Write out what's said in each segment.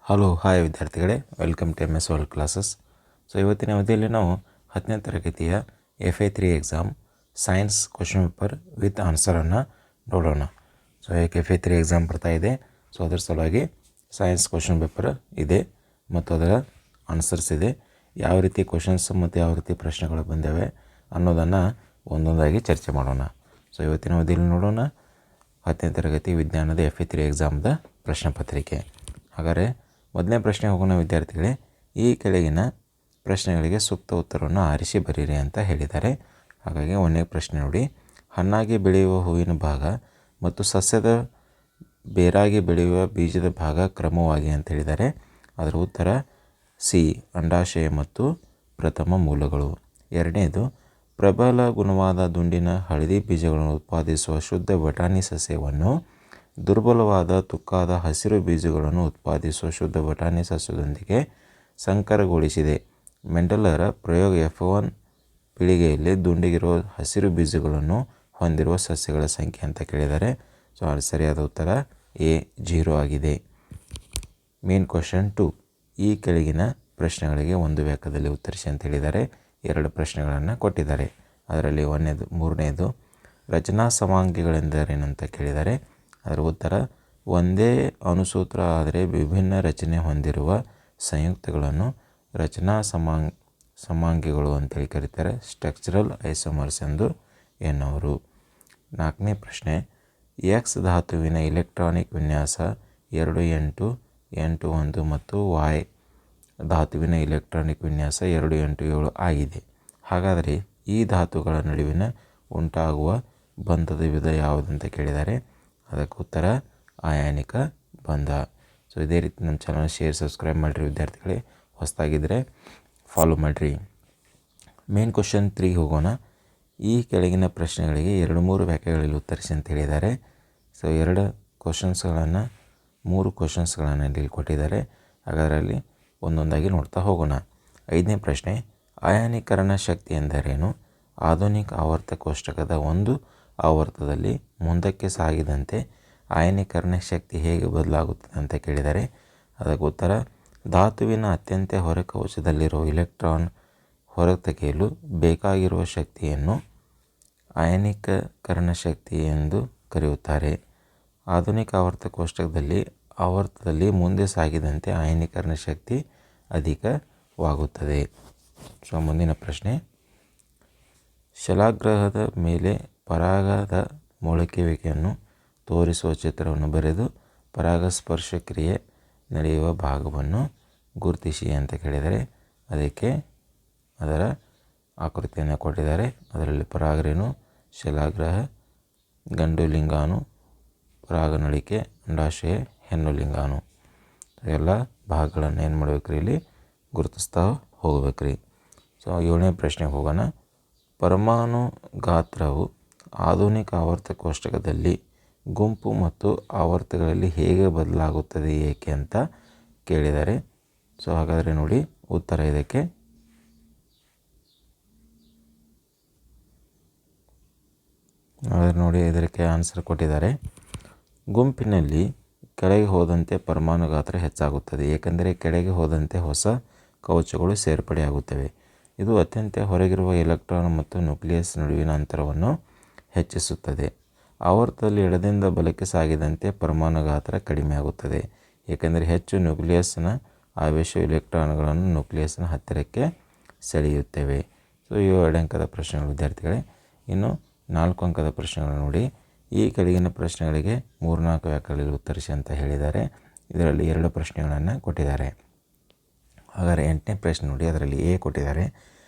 Hello hi ವಿದ್ಯಾರ್ಥಿಗಳೇ, welcome to MS world classes. ಇವತ್ತಿನ ಅವಧಿಯಲ್ಲಿ ನಾವು 10ನೇ ತರಗತಿಯ FA3 exam science question paper with ಆನ್ಸರನ್ನು ನೋಡೋಣ. ಈಗ FA3 ಎಕ್ಸಾಮ್ ಬರ್ತಾ ಇದೆ. ಅದರ ಸಲುವಾಗಿ ಸೈನ್ಸ್ ಕ್ವಶನ್ ಪೇಪರ್ ಇದೆ ಮತ್ತು ಅದರ ಆನ್ಸರ್ಸ್ ಇದೆ. ಯಾವ ರೀತಿ ಕ್ವಶನ್ಸ್ ಮತ್ತು ಯಾವ ರೀತಿ ಪ್ರಶ್ನೆಗಳು ಬಂದಿವೆ ಅನ್ನೋದನ್ನು ಒಂದೊಂದಾಗಿ ಚರ್ಚೆ ಮಾಡೋಣ. ಇವತ್ತಿನ ಅವಧಿಯಲ್ಲಿ ನೋಡೋಣ 10ನೇ ತರಗತಿ ವಿಜ್ಞಾನದ FA3 ಎಕ್ಸಾಮ್ದ ಪ್ರಶ್ನೆ ಪತ್ರಿಕೆ. ಹಾಗಾದರೆ ಮೊದಲನೇ ಪ್ರಶ್ನೆ ಹೋಗೋಣ ವಿದ್ಯಾರ್ಥಿಗಳೇ. ಈ ಕೆಳಗಿನ ಪ್ರಶ್ನೆಗಳಿಗೆ ಸೂಕ್ತ ಉತ್ತರವನ್ನು ಆರಿಸಿ ಬರೀರಿ ಅಂತ ಹೇಳಿದ್ದಾರೆ. ಹಾಗಾಗಿ ಒಂದನೇ ಪ್ರಶ್ನೆ ನೋಡಿ, ಹಣ್ಣಾಗಿ ಬೆಳೆಯುವ ಹೂವಿನ ಭಾಗ ಮತ್ತು ಸಸ್ಯದ ಬೇರಾಗಿ ಬೆಳೆಯುವ ಬೀಜದ ಭಾಗ ಕ್ರಮವಾಗಿ ಅಂತ ಹೇಳಿದ್ದಾರೆ. ಅದರ ಉತ್ತರ ಸಿ, ಅಂಡಾಶಯ ಮತ್ತು ಪ್ರಥಮ ಮೂಲಗಳು. ಎರಡನೇದು, ಪ್ರಬಲ ಗುಣವಾದ ದುಂಡಿನ ಹಳದಿ ಬೀಜಗಳನ್ನು ಉತ್ಪಾದಿಸುವ ಶುದ್ಧ ಬಟಾಣಿ ಸಸ್ಯವನ್ನು ದುರ್ಬಲವಾದ ತುಕ್ಕಾದ ಹಸಿರು ಬೀಜಗಳನ್ನು ಉತ್ಪಾದಿಸುವ ಶುದ್ಧ ಬಟಾಣಿ ಸಸ್ಯದೊಂದಿಗೆ ಸಂಕರಗೊಳಿಸಿದೆ. ಮೆಂಡಲರ ಪ್ರಯೋಗ F1 ಪೀಳಿಗೆಯಲ್ಲಿ ದುಂಡಿಗಿರುವ ಹಸಿರು ಬೀಜಗಳನ್ನು ಹೊಂದಿರುವ ಸಸ್ಯಗಳ ಸಂಖ್ಯೆ ಅಂತ ಕೇಳಿದ್ದಾರೆ. ಸರಿಯಾದ ಉತ್ತರ ಎ, 0 ಆಗಿದೆ. ಮೇನ್ ಕ್ವಶನ್ 2, ಈ ಕೆಳಗಿನ ಪ್ರಶ್ನೆಗಳಿಗೆ ಒಂದು ವಾಕ್ಯದಲ್ಲಿ ಉತ್ತರಿಸಿ ಅಂತ ಹೇಳಿದ್ದಾರೆ. 2 ಪ್ರಶ್ನೆಗಳನ್ನು ಕೊಟ್ಟಿದ್ದಾರೆ. ಅದರಲ್ಲಿ ಮೂರನೇದು ರಚನಾ ಸಮಾಂಗಿಗಳೆಂದರೇನಂತ ಕೇಳಿದ್ದಾರೆ. ಅದರ ಉತ್ತರ ಒಂದೇ ಅಣುಸೂತ್ರ ಆದರೆ ವಿಭಿನ್ನ ರಚನೆ ಹೊಂದಿರುವ ಸಂಯುಕ್ತಗಳನ್ನು ರಚನಾ ಸಮಾಂಗಿಗಳು ಅಂತೇಳಿ ಕರೀತಾರೆ. ಸ್ಟ್ರಕ್ಚರಲ್ ಐಸೋಮರ್ಸ್ ಎಂದು ಎನ್ನುವರು. 4ನೇ ಪ್ರಶ್ನೆ, ಎಕ್ಸ್ ಧಾತುವಿನ ಇಲೆಕ್ಟ್ರಾನಿಕ್ ವಿನ್ಯಾಸ 2881 ಮತ್ತು Y ಧಾತುವಿನ ಇಲೆಕ್ಟ್ರಾನಿಕ್ ವಿನ್ಯಾಸ 287 ಆಗಿದೆ. ಹಾಗಾದರೆ ಈ ಧಾತುಗಳ ನಡುವಿನ ಉಂಟಾಗುವ ಬಂಧದ ವಿಧ ಯಾವುದಂತ ಕೇಳಿದ್ದಾರೆ. ಅದಕ್ಕೆ ಉತ್ತರ ಅಯಾನಿಕ ಬಂಧ. ಇದೇ ರೀತಿ ನಮ್ಮ ಚಾನಲ್ ಶೇರ್, ಸಬ್ಸ್ಕ್ರೈಬ್ ಮಾಡಿರಿ ವಿದ್ಯಾರ್ಥಿಗಳೇ. ಹೊಸದಾಗಿದ್ದರೆ ಫಾಲೋ ಮಾಡಿರಿ. ಮೇನ್ ಕ್ವಶನ್ 3 ಹೋಗೋಣ. ಈ ಕೆಳಗಿನ ಪ್ರಶ್ನೆಗಳಿಗೆ 2-3 ವಾಕ್ಯಗಳಲ್ಲಿ ಉತ್ತರಿಸಿ ಅಂತ ಹೇಳಿದ್ದಾರೆ. 3 ಕ್ವಶನ್ಸ್ಗಳನ್ನು ಇಲ್ಲಿ ಕೊಟ್ಟಿದ್ದಾರೆ. ಹಾಗಾದರೆ ಒಂದೊಂದಾಗಿ ನೋಡ್ತಾ ಹೋಗೋಣ. 5ನೇ ಪ್ರಶ್ನೆ, ಅಯಾನೀಕರಣ ಶಕ್ತಿ ಎಂದರೇನು? ಆಧುನಿಕ ಆವರ್ತ ಕೋಷ್ಟಕದ ಒಂದು ಆವರ್ತದಲ್ಲಿ ಮುಂದಕ್ಕೆ ಸಾಗಿದಂತೆ ಅಯಾನೀಕರಣ ಶಕ್ತಿ ಹೇಗೆ ಬದಲಾಗುತ್ತದೆ ಅಂತ ಕೇಳಿದ್ದಾರೆ. ಅದಕ್ಕೆ ಉತ್ತರ ಧಾತುವಿನ ಅತ್ಯಂತ ಹೊರಕವಚದಲ್ಲಿರುವ ಇಲೆಕ್ಟ್ರಾನ್ ಹೊರತೆಗೆಯಲು ಬೇಕಾಗಿರುವ ಶಕ್ತಿಯನ್ನು ಅಯಾನೀಕರಣ ಶಕ್ತಿ ಎಂದು ಕರೆಯುತ್ತಾರೆ. ಆಧುನಿಕ ಆವರ್ತ ಕೋಷ್ಟಕದಲ್ಲಿ ಆವರ್ತದಲ್ಲಿ ಮುಂದೆ ಸಾಗಿದಂತೆ ಅಯಾನೀಕರಣ ಶಕ್ತಿ ಅಧಿಕವಾಗುತ್ತದೆ. ಮುಂದಿನ ಪ್ರಶ್ನೆ, ಶಲಾಗ್ರಹದ ಮೇಲೆ ಪರಾಗದ ಮೊಳಕೆಯುವಿಕೆಯನ್ನು ತೋರಿಸುವ ಚಿತ್ರವನ್ನು ಬರೆದು ಪರಾಗಸ್ಪರ್ಶ ಕ್ರಿಯೆ ನಡೆಯುವ ಭಾಗವನ್ನು ಗುರುತಿಸಿ ಅಂತ ಕೇಳಿದರೆ ಅದಕ್ಕೆ ಅದರ ಆಕೃತಿಯನ್ನು ಕೊಟ್ಟಿದ್ದಾರೆ. ಅದರಲ್ಲಿ ಪರಾಗರೇಣು, ಶಲಾಗ್ರಹ, ಗಂಡು ಲಿಂಗಾಣು, ಪರಾಗನಳಿಕೆ, ಅಂಡಾಶಯ, ಹೆಣ್ಣು ಲಿಂಗಾಣು ಎಲ್ಲ ಭಾಗಗಳನ್ನು ಏನು ಮಾಡ್ಬೇಕ್ರಿ, ಇಲ್ಲಿ ಗುರುತಿಸ್ತಾ ಹೋಗ್ಬೇಕ್ರಿ. 7ನೇ ಪ್ರಶ್ನೆಗೆ ಹೋಗೋಣ. ಪರಮಾಣು ಗಾತ್ರವು ಆಧುನಿಕ ಆವರ್ತ ಕೋಷ್ಟಕದಲ್ಲಿ ಗುಂಪು ಮತ್ತು ಆವರ್ತಗಳಲ್ಲಿ ಹೇಗೆ ಬದಲಾಗುತ್ತದೆ, ಏಕೆ ಅಂತ ಕೇಳಿದ್ದಾರೆ. ಹಾಗಾದರೆ ನೋಡಿ ಉತ್ತರ ಇದಕ್ಕೆ ಇದಕ್ಕೆ ಆನ್ಸರ್ ಕೊಟ್ಟಿದ್ದಾರೆ. ಗುಂಪಿನಲ್ಲಿ ಕೆಳಗೆ ಹೋದಂತೆ ಪರಮಾಣು ಗಾತ್ರ ಹೆಚ್ಚಾಗುತ್ತದೆ, ಏಕೆಂದರೆ ಕೆಳಗೆ ಹೋದಂತೆ ಹೊಸ ಕವಚಗಳು ಸೇರ್ಪಡೆಯಾಗುತ್ತವೆ. ಇದು ಅತ್ಯಂತ ಹೊರಗಿರುವ ಎಲೆಕ್ಟ್ರಾನ್ ಮತ್ತು ನ್ಯೂಕ್ಲಿಯಸ್ ನಡುವಿನ ಅಂತರವನ್ನು ಹೆಚ್ಚಿಸುತ್ತದೆ. ಆವರ್ತದಲ್ಲಿ ಎಡದಿಂದ ಬಲಕ್ಕೆ ಸಾಗಿದಂತೆ ಪರಮಾಣು ಗಾತ್ರ ಕಡಿಮೆಯಾಗುತ್ತದೆ, ಏಕೆಂದರೆ ಹೆಚ್ಚು ನ್ಯೂಕ್ಲಿಯಸ್ನ ಆವೇಶವು ಇಲೆಕ್ಟ್ರಾನ್ಗಳನ್ನು ನ್ಯೂಕ್ಲಿಯಸ್ನ ಹತ್ತಿರಕ್ಕೆ ಸೆಳೆಯುತ್ತವೆ. ಇವು 2 ಅಂಕದ ಪ್ರಶ್ನೆಗಳು ವಿದ್ಯಾರ್ಥಿಗಳೇ. ಇನ್ನು 4 ಅಂಕದ ಪ್ರಶ್ನೆಗಳು ನೋಡಿ. ಈ ಕೆಳಗಿನ ಪ್ರಶ್ನೆಗಳಿಗೆ 3-4 ವಾಕ್ಯಗಳಲ್ಲಿ ಉತ್ತರಿಸಿ ಅಂತ ಹೇಳಿದ್ದಾರೆ. ಇದರಲ್ಲಿ 2 ಪ್ರಶ್ನೆಗಳನ್ನು ಕೊಟ್ಟಿದ್ದಾರೆ. ಹಾಗಾದರೆ 8ನೇ ಪ್ರಶ್ನೆ ನೋಡಿ. ಅದರಲ್ಲಿ ಎ ಕೊಟ್ಟಿದ್ದಾರೆ.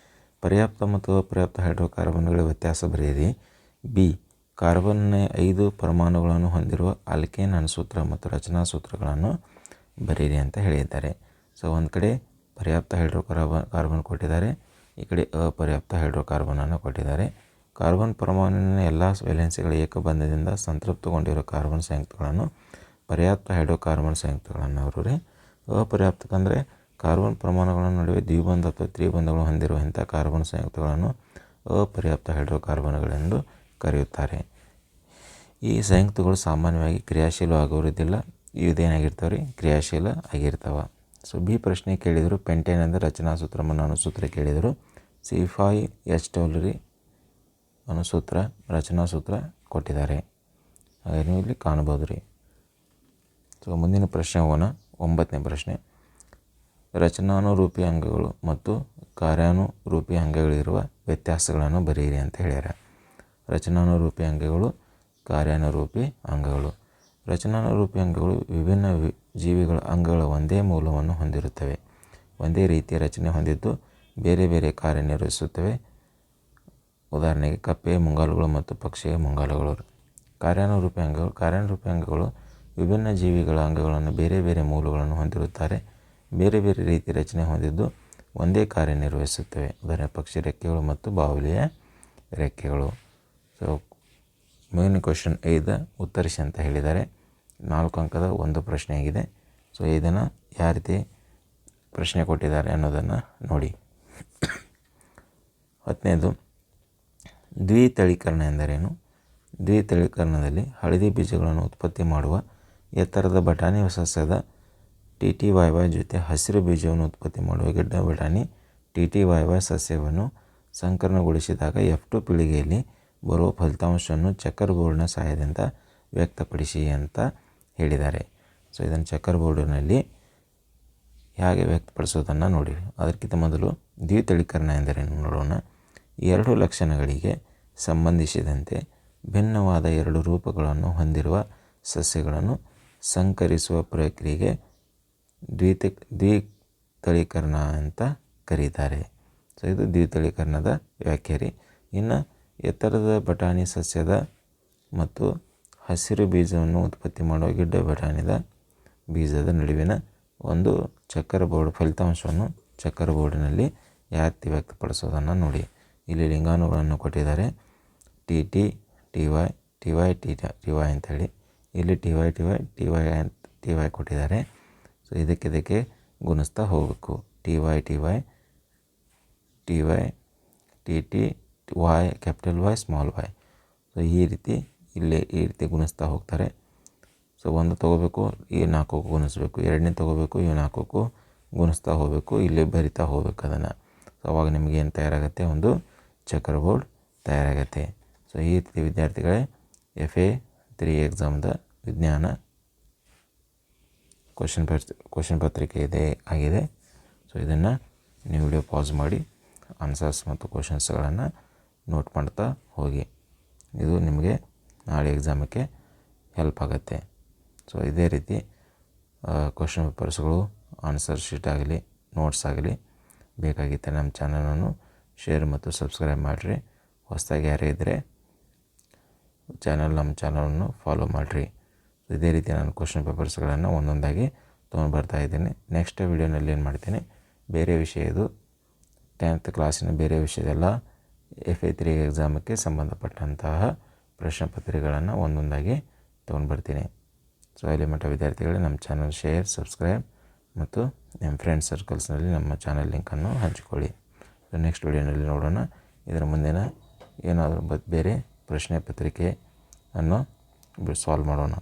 ಪರ್ಯಾಪ್ತ ಮತ್ತು ಅಪರ್ಯಾಪ್ತ ಹೈಡ್ರೋಕಾರ್ಬನ್ಗಳ ವ್ಯತ್ಯಾಸ ಬರೆಯಿರಿ. ಬಿ, ಕಾರ್ಬನ್ನ 5 ಪರಮಾಣುಗಳನ್ನು ಹೊಂದಿರುವ ಆಲ್ಕೇನ್ ಅಣುಸೂತ್ರ ಮತ್ತು ರಚನಾ ಸೂತ್ರಗಳನ್ನು ಬರೆಯಿರಿ ಅಂತ ಹೇಳಿದ್ದಾರೆ. ಒಂದು ಕಡೆ ಪರ್ಯಾಪ್ತ ಕಾರ್ಬನ್ ಕೊಟ್ಟಿದ್ದಾರೆ, ಈ ಕಡೆ ಅಪರ್ಯಾಪ್ತ ಹೈಡ್ರೋಕಾರ್ಬನನ್ನು ಕೊಟ್ಟಿದ್ದಾರೆ. ಕಾರ್ಬನ್ ಪರಮಾಣುವಿನ ಎಲ್ಲ ವೇಲೆನ್ಸಿಗಳ ಏಕಬಂಧದಿಂದ ಸಂತೃಪ್ತಗೊಂಡಿರುವ ಕಾರ್ಬನ್ ಸಂಯುಕ್ತಗಳನ್ನು ಪರ್ಯಾಪ್ತ ಹೈಡ್ರೋಕಾರ್ಬನ್ ಸಂಯುಕ್ತಗಳನ್ನು ಅವರೇ. ಅಪರ್ಯಾಪ್ತಕ್ಕಂದರೆ ಕಾರ್ಬನ್ ಪರಮಾಣುಗಳ ನಡುವೆ ದ್ವಿಬಂಧ ಅಥವಾ ತ್ರಿಬಂಧಗಳು ಹೊಂದಿರುವಂಥ ಕಾರ್ಬನ್ ಸಂಯುಕ್ತಗಳನ್ನು ಅಪರ್ಯಾಪ್ತ ಹೈಡ್ರೋಕಾರ್ಬನ್ಗಳೆಂದು ಕರೆಯುತ್ತಾರೆ. ಈ ಸಂಯುಕ್ತಗಳು ಸಾಮಾನ್ಯವಾಗಿ ಕ್ರಿಯಾಶೀಲವಾಗುವುದಿಲ್ಲ. ಇದೇನಾಗಿರ್ತಾವೆ ರೀ ಕ್ರಿಯಾಶೀಲ ಆಗಿರ್ತಾವೆ. ಸೊ ಬಿ ಪ್ರಶ್ನೆ ಕೇಳಿದರು ಪೆಂಟೇನ್ ಅಂದರೆ ರಚನಾ ಸೂತ್ರ ಮತ್ತು ಅಣುಸೂತ್ರ ಕೇಳಿದರು. C5H12 ರೀ ಅಣುಸೂತ್ರ ರಚನಾ ಸೂತ್ರ ಕೊಟ್ಟಿದ್ದಾರೆ, ಹಾಗೆ ಇಲ್ಲಿ ಕಾಣ್ಬೋದು ರೀ. ಸೊ ಮುಂದಿನ ಪ್ರಶ್ನೆ ಹೋಗೋಣ. 9ನೇ ಪ್ರಶ್ನೆ, ರಚನಾನುರೂಪಿ ಅಂಗಗಳು ಮತ್ತು ಕಾರ್ಯಾನುರೂಪಿ ಅಂಗಗಳಿರುವ ವ್ಯತ್ಯಾಸಗಳನ್ನು ಬರೆಯಿರಿ ಅಂತ ಹೇಳ್ಯಾರ. ರಚನಾನುರೂಪಿ ಅಂಗಗಳು, ಕಾರ್ಯಾನುರೂಪಿ ಅಂಗಗಳು. ರಚನಾನುರೂಪಿ ಅಂಗಗಳು ವಿಭಿನ್ನ ಜೀವಿಗಳ ಅಂಗಗಳ ಒಂದೇ ಮೂಲವನ್ನು ಹೊಂದಿರುತ್ತವೆ, ಒಂದೇ ರೀತಿಯ ರಚನೆ ಹೊಂದಿದ್ದು ಬೇರೆ ಬೇರೆ ಕಾರ್ಯನಿರ್ವಹಿಸುತ್ತವೆ. ಉದಾಹರಣೆಗೆ ಕಪ್ಪೆಯ ಮುಂಗಾಲುಗಳು ಮತ್ತು ಪಕ್ಷಿಯ ಮುಂಗಾಲುಗಳು. ಕಾರ್ಯಾನುರೂಪಿ ಅಂಗಗಳು ವಿಭಿನ್ನ ಜೀವಿಗಳ ಅಂಗಗಳನ್ನು ಬೇರೆ ಬೇರೆ ಮೂಲಗಳನ್ನು ಹೊಂದಿರುತ್ತಾರೆ, ಬೇರೆ ಬೇರೆ ರೀತಿಯ ರಚನೆ ಹೊಂದಿದ್ದು ಒಂದೇ ಕಾರ್ಯನಿರ್ವಹಿಸುತ್ತವೆ. ಉದಾಹರಣೆ ಪಕ್ಷಿ ರೆಕ್ಕೆಗಳು ಮತ್ತು ಬಾವಲಿಯ ರೆಕ್ಕೆಗಳು. ಸೊ ಮೇನ್ ಕ್ವಶನ್ 5 ಉತ್ತರಿಸಿ ಅಂತ ಹೇಳಿದ್ದಾರೆ. 4 ಅಂಕದ ಒಂದು ಪ್ರಶ್ನೆ ಆಗಿದೆ. ಸೊ ಇದನ್ನು ಯಾವ ರೀತಿ ಪ್ರಶ್ನೆ ಕೊಟ್ಟಿದ್ದಾರೆ ಅನ್ನೋದನ್ನು ನೋಡಿ. 10ನೇದು, ದ್ವಿತಳೀಕರಣ ಎಂದರೇನು? ದ್ವಿತಳೀಕರಣದಲ್ಲಿ ಹಳದಿ ಬೀಜಗಳನ್ನು ಉತ್ಪತ್ತಿ ಮಾಡುವ ಎತ್ತರದ ಬಟಾಣಿ ಸಸ್ಯದ TTYY ಜೊತೆ ಹಸಿರು ಬೀಜವನ್ನು ಉತ್ಪತ್ತಿ ಮಾಡುವ ಗಿಡ್ಡ ಬಟಾಣಿ TTYY ಸಸ್ಯವನ್ನು ಸಂಕರಣಗೊಳಿಸಿದಾಗ F2 ಪೀಳಿಗೆಯಲ್ಲಿ ಬರುವ ಫಲಿತಾಂಶವನ್ನು ಚೆಕ್ಕರ್ ಬೋರ್ಡ್ನ ಸಹಾಯದಿಂದ ವ್ಯಕ್ತಪಡಿಸಿ ಅಂತ ಹೇಳಿದ್ದಾರೆ. ಸೊ ಇದನ್ನು ಚೆಕ್ಕರ್ ಬೋರ್ಡಿನಲ್ಲಿ ಹೇಗೆ ವ್ಯಕ್ತಪಡಿಸೋದನ್ನು ನೋಡಿ. ಅದಕ್ಕಿಂತ ಮೊದಲು ದ್ವಿತಳೀಕರಣ ಎಂದರೇನು ನೋಡೋಣ. ಎರಡು ಲಕ್ಷಣಗಳಿಗೆ ಸಂಬಂಧಿಸಿದಂತೆ ಭಿನ್ನವಾದ ಎರಡು ರೂಪಗಳನ್ನು ಹೊಂದಿರುವ ಸಸ್ಯಗಳನ್ನು ಸಂಕರಿಸುವ ಪ್ರಕ್ರಿಯೆಗೆ ದ್ವಿತಳೀಕರಣ ಅಂತ ಕರೀತಾರೆ. ಸೊ ಇದು ದ್ವಿತಳೀಕರಣದ ವ್ಯಾಖ್ಯೆ ರೀ. ಇನ್ನು ಎತ್ತರದ ಬಟಾಣಿ ಸಸ್ಯದ ಮತ್ತು ಹಸಿರು ಬೀಜವನ್ನು ಉತ್ಪತ್ತಿ ಮಾಡುವ ಗಿಡ್ಡ ಬಟಾಣಿದ ಬೀಜದ ನಡುವಿನ ಒಂದು ಚೆಕ್ಕರ್ ಬೋರ್ಡ್ ಫಲಿತಾಂಶವನ್ನು ಚೆಕ್ಕರ್ ಬೋರ್ಡಿನಲ್ಲಿ ಯಾವ ರೀತಿ ವ್ಯಕ್ತಪಡಿಸೋದನ್ನು ನೋಡಿ. ಇಲ್ಲಿ ಲಿಂಗಾಣುಗಳನ್ನು ಕೊಟ್ಟಿದ್ದಾರೆ, TT TY TY TY ಅಂಥೇಳಿ. ಇಲ್ಲಿ TY TY TY TY ಕೊಟ್ಟಿದ್ದಾರೆ. ಸೊ ಇದಕ್ಕೆ ಗುಣಿಸ್ತಾ ಹೋಗಬೇಕು. TY TY TY TT Y capital Y small y. So ಈ ರೀತಿ ಗುಣಿಸ್ತಾ ಹೋಗ್ತಾರೆ. ಸೊ ಒಂದು ತೊಗೋಬೇಕು, ಈ 4ಕ್ಕೂ ಗುಣಿಸ್ಬೇಕು. ಎರಡನೇ ತೊಗೋಬೇಕು, ಈ 4ಕ್ಕೂ ಗುಣಿಸ್ತಾ ಹೋಗಬೇಕು. ಇಲ್ಲಿ ಬರಿತಾ ಹೋಗ್ಬೇಕು ಅದನ್ನು. ಸೊ ಅವಾಗ ನಿಮಗೆ ಏನು ತಯಾರಾಗುತ್ತೆ, ಒಂದು ಚೆಕ್ಕರ್ ಬೋರ್ಡ್ ತಯಾರಾಗುತ್ತೆ. ಸೊ ಈ ರೀತಿ ವಿದ್ಯಾರ್ಥಿಗಳೇ FA3 ಎಕ್ಸಾಮ್ದ ವಿಜ್ಞಾನ ಕ್ವಶನ್ ಪತ್ರಿಕೆ ಆಗಿದೆ. ಸೊ ಇದನ್ನು ನೀವು ವಿಡಿಯೋ ಪಾಸ್ ಮಾಡಿ ಆನ್ಸರ್ಸ್ ಮತ್ತು ಕ್ವಶನ್ಸ್ಗಳನ್ನು ನೋಟ್ ಮಾಡ್ತಾ ಹೋಗಿ. ಇದು ನಿಮಗೆ ನಾಳೆ ಎಕ್ಸಾಮಕ್ಕೆ ಹೆಲ್ಪ್ ಆಗುತ್ತೆ. ಸೊ ಇದೇ ರೀತಿ ಕ್ವಶನ್ ಪೇಪರ್ಸ್ಗಳು, ಆನ್ಸರ್ ಶೀಟ್ ಆಗಲಿ, ನೋಟ್ಸ್ ಆಗಲಿ ಬೇಕಾಗಿದ್ದರೆ ನಮ್ಮ ಚಾನಲನ್ನು ಶೇರ್ ಮತ್ತು ಸಬ್ಸ್ಕ್ರೈಬ್ ಮಾಡಿರಿ. ಹೊಸದಾಗಿ ಯಾರೇ ಇದ್ದರೆ ನಮ್ಮ ಚಾನಲನ್ನು ಫಾಲೋ ಮಾಡಿರಿ. ಇದೇ ರೀತಿ ನಾನು ಕ್ವಶನ್ ಪೇಪರ್ಸ್ಗಳನ್ನು ಒಂದೊಂದಾಗಿ ತೊಗೊಂಡು ಬರ್ತಾಯಿದ್ದೀನಿ. ನೆಕ್ಸ್ಟ್ ವೀಡಿಯೋನಲ್ಲಿ ಏನು ಮಾಡ್ತೀನಿ, ಬೇರೆ ವಿಷಯದು 10th ಕ್ಲಾಸಿನ ಬೇರೆ ವಿಷಯದೆಲ್ಲ FA3 ಎಕ್ಸಾಮಕ್ಕೆ ಸಂಬಂಧಪಟ್ಟಂತಹ ಪ್ರಶ್ನೆ ಪತ್ರಿಕೆಗಳನ್ನು ಒಂದೊಂದಾಗಿ ತೊಗೊಂಡು ಬರ್ತೀನಿ. ಸೊ ಅಲ್ಲಿ ಮಟ್ಟ ವಿದ್ಯಾರ್ಥಿಗಳೇ ನಮ್ಮ ಚಾನಲ್ ಶೇರ್, ಸಬ್ಸ್ಕ್ರೈಬ್ ಮತ್ತು ನಿಮ್ಮ ಫ್ರೆಂಡ್ಸ್ ಸರ್ಕಲ್ಸ್ನಲ್ಲಿ ನಮ್ಮ ಚಾನಲ್ ಲಿಂಕನ್ನು ಹಂಚಿಕೊಳ್ಳಿ. ಸೊ ನೆಕ್ಸ್ಟ್ ವೀಡಿಯೋನಲ್ಲಿ ನೋಡೋಣ, ಇದರ ಮುಂದಿನ ಏನಾದರೂ ಬೇರೆ ಪ್ರಶ್ನೆ ಪತ್ರಿಕೆಯನ್ನು ಸಾಲ್ವ್ ಮಾಡೋಣ.